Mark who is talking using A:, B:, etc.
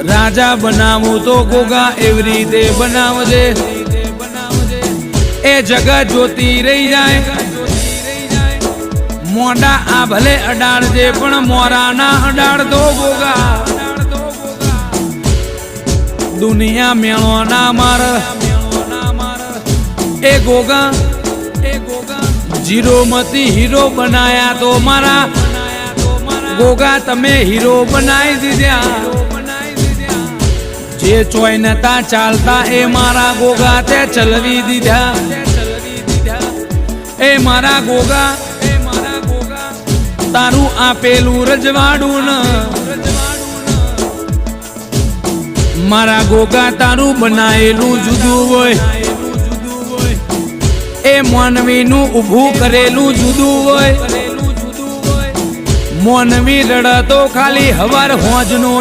A: राजा बनावू तो गोगा एवी रीते बनावजे ए जगत जोती रही जाए मोडा आ भले अडाड़जे पण मोरा ना अडाड़ दो गोगा दुनिया मेणो ना मार ए गोगा जीरो मती हीरो बनाया तो मारा गोगा तमे हीरो बनाई दीद्या जे चोय नता चालता ए मारा गोगा ते चलवी दीधा ए मारा गोगा तारू आपेलू रजवाड़ू न मारा गोगा तारू बनाएलू जुदू होय ए मानवी नु उभू करेलू जुदू होय मोनवी रड़ तो खाली हवर होज नो